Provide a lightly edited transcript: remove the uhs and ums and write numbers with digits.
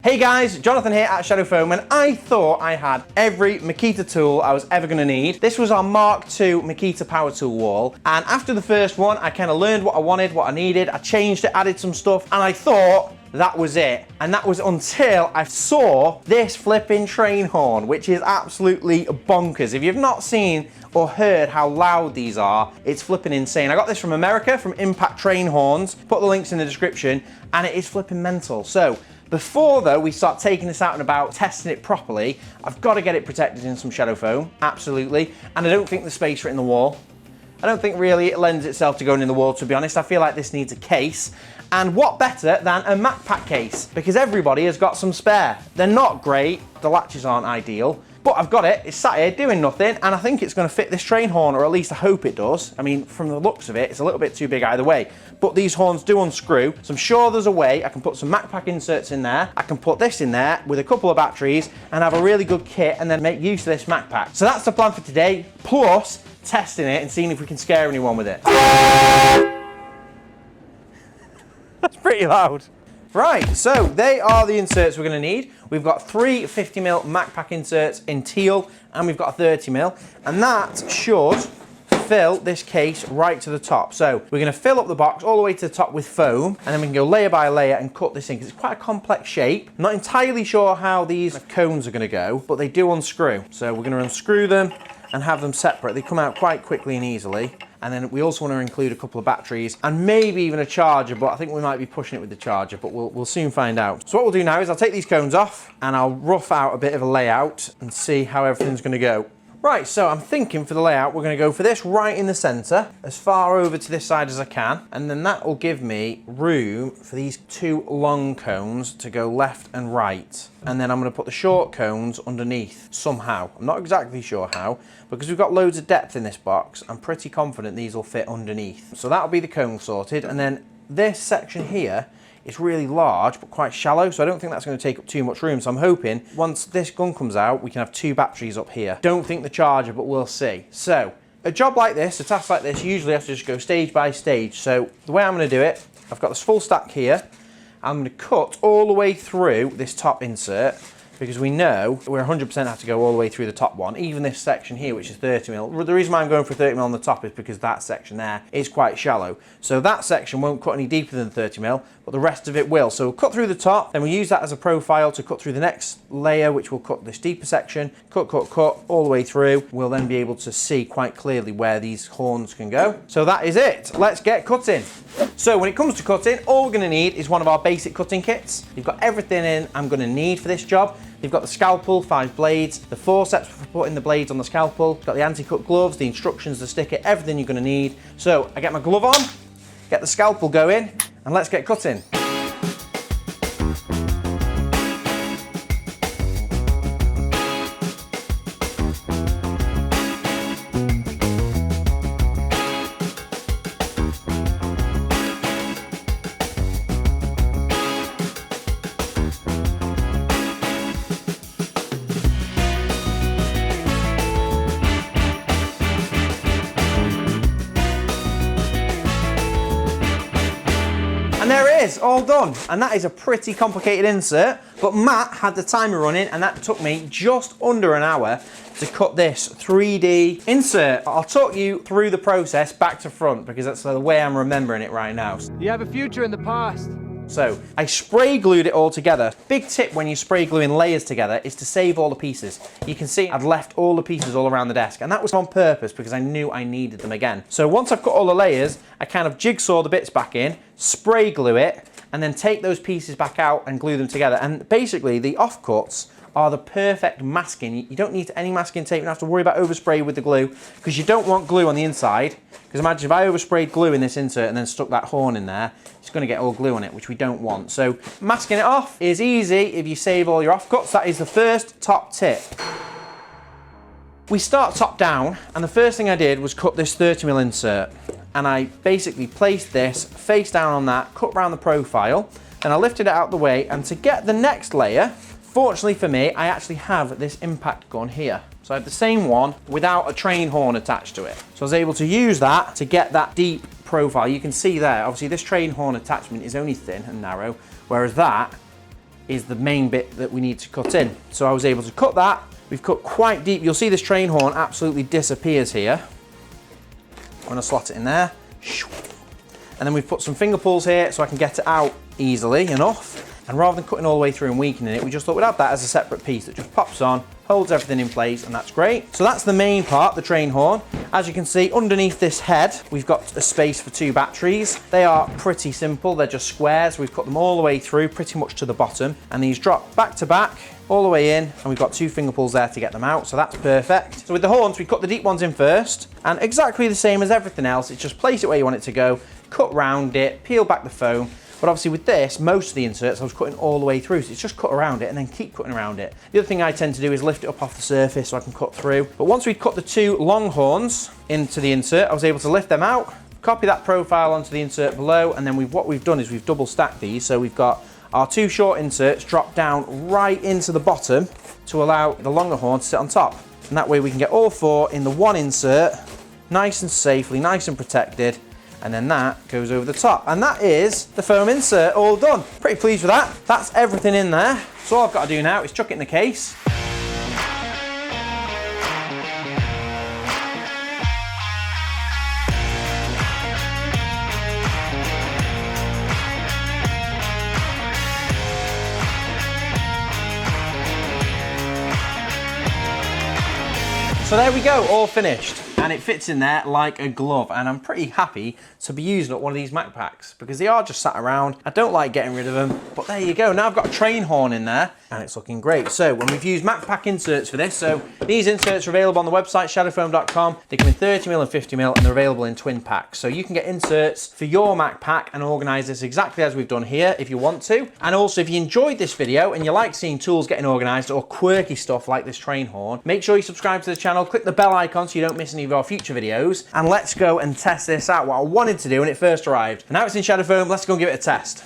Hey guys, Jonathan here at Shadow Foam, and I thought I had every Makita tool I was ever going to need. This was our Mark II Makita Power Tool wall, and after the first one I kind of learned what I wanted, what I needed, I changed it, added some stuff, and I thought that was it. And that was until I saw this flipping train horn, which is absolutely bonkers. If you've not seen or heard how loud these are, it's flipping insane. I got this from America, from Makita Train Horns. Put the links in the description, and it is flipping mental. So before though we start taking this out and about, testing it properly, I've got to get it protected in some Shadow Foam, absolutely. And I don't think the space for it in the wall. I don't think really it lends itself to going in the wall, to be honest. I feel like this needs a case. And what better than a MacPack case? Because everybody has got some spare. They're not great, the latches aren't ideal, but I've got it, it's sat here doing nothing, and I think it's gonna fit this train horn, or at least I hope it does. I mean, from the looks of it, it's a little bit too big either way, but these horns do unscrew, so I'm sure there's a way I can put some MacPack inserts in there, I can put this in there with a couple of batteries, and have a really good kit, and then make use of this MacPack. So that's the plan for today, plus testing it and seeing if we can scare anyone with it. That's pretty loud. Right, so they are the inserts we're going to need. We've got three 50mm MacPack inserts in teal, and we've got a 30mm, and that should fill this case right to the top. So we're going to fill up the box all the way to the top with foam, and then we can go layer by layer and cut this in, because it's quite a complex shape. I'm not entirely sure how these cones are going to go, but they do unscrew. So we're going to unscrew them and have them separate. They come out quite quickly and easily. And then we also want to include a couple of batteries and maybe even a charger, but I think we might be pushing it with the charger, but we'll soon find out. So what we'll do now is I'll take these cones off and I'll rough out a bit of a layout and see how everything's going to go. Right, so I'm thinking for the layout, we're going to go for this right in the center, as far over to this side as I can, and then that will give me room for these two long cones to go left and right. And then I'm going to put the short cones underneath somehow. I'm not exactly sure how, because we've got loads of depth in this box, I'm pretty confident these will fit underneath. So that'll be the cone sorted, and then this section here, it's really large but quite shallow, so I don't think that's going to take up too much room. So I'm hoping once this gun comes out, we can have two batteries up here. Don't think the charger, but we'll see. So a job like this, a task like this, usually I have to just go stage by stage. So the way I'm going to do it, I've got this full stack here. I'm going to cut all the way through this top insert, because we know we're 100% have to go all the way through the top one, even this section here, which is 30mm. The reason why I'm going for 30mm on the top is because that section there is quite shallow. So that section won't cut any deeper than 30mm, but the rest of it will. So we'll cut through the top, then we'll use that as a profile to cut through the next layer, which will cut this deeper section, cut, all the way through. We'll then be able to see quite clearly where these horns can go. So that is it. Let's get cutting. So when it comes to cutting, all we're gonna need is one of our basic cutting kits. You've got everything in I'm gonna need for this job. You've got the scalpel, 5 blades, the forceps for putting the blades on the scalpel, you've got the anti-cut gloves, the instructions, the sticker, everything you're gonna need. So I get my glove on, get the scalpel going, and let's get cutting. And there it is, all done. And that is a pretty complicated insert, but Matt had the timer running, and that took me just under an hour to cut this 3D insert. I'll talk you through the process back to front, because that's the way I'm remembering it right now. You have a future in the past. So I spray glued it all together. Big tip when you spray gluing layers together is to save all the pieces. You can see I've left all the pieces all around the desk, and that was on purpose because I knew I needed them again. So once I've cut all the layers, I kind of jigsaw the bits back in, spray glue it, and then take those pieces back out and glue them together. And basically the offcuts are the perfect masking. You don't need any masking tape, you don't have to worry about overspray with the glue, because you don't want glue on the inside. Because imagine if I oversprayed glue in this insert and then stuck that horn in there, it's going to get all glue on it, which we don't want. So masking it off is easy if you save all your offcuts. That is the first top tip. We start top down, and the first thing I did was cut this 30mm insert, and I basically placed this face down on that, cut around the profile, and I lifted it out the way. And to get the next layer, fortunately for me, I actually have this impact gun here. So I have the same one without a train horn attached to it. So I was able to use that to get that deep profile. You can see there, obviously this train horn attachment is only thin and narrow, whereas that is the main bit that we need to cut in. So I was able to cut that. We've cut quite deep. You'll see this train horn absolutely disappears here. I'm gonna slot it in there. And then we've put some finger pulls here so I can get it out easily enough. And rather than cutting all the way through and weakening it, we just thought we'd have that as a separate piece that just pops on, holds everything in place, and that's great. So that's the main part, the train horn. As you can see, underneath this head, we've got a space for 2 batteries. They are pretty simple, they're just squares. We've cut them all the way through, pretty much to the bottom, and these drop back to back, all the way in, and we've got 2 finger pulls there to get them out, so that's perfect. So with the horns, we cut the deep ones in first, and exactly the same as everything else, it's just place it where you want it to go, cut round it, peel back the foam. But obviously with this, most of the inserts I was cutting all the way through, so it's just cut around it and then keep cutting around it. The other thing I tend to do is lift it up off the surface so I can cut through. But once we'd cut the 2 long horns into the insert, I was able to lift them out, copy that profile onto the insert below, and then what we've done is we've double stacked these. So we've got our 2 short inserts drop down right into the bottom to allow the longer horn to sit on top. And that way we can get all 4 in the one insert, nice and safely, nice and protected. And then that goes over the top. And that is the foam insert all done. Pretty pleased with that. That's everything in there. So all I've got to do now is chuck it in the case. So there we go, all finished. And it fits in there like a glove, and I'm pretty happy to be using up one of these Mac packs because they are just sat around. I don't like getting rid of them, but there you go. Now I've got a train horn in there and it's looking great. So when we've used Mac pack inserts for this, so these inserts are available on the website shadowfoam.com. They come in 30mm and 50mm and they're available in twin packs. So you can get inserts for your Mac pack and organize this exactly as we've done here if you want to. And also if you enjoyed this video and you like seeing tools getting organized or quirky stuff like this train horn, make sure you subscribe to the channel, click the bell icon so you don't miss any of our future videos, and let's go and test this out. What I wanted to do when it first arrived. And now it's in Shadow Foam, let's go and give it a test.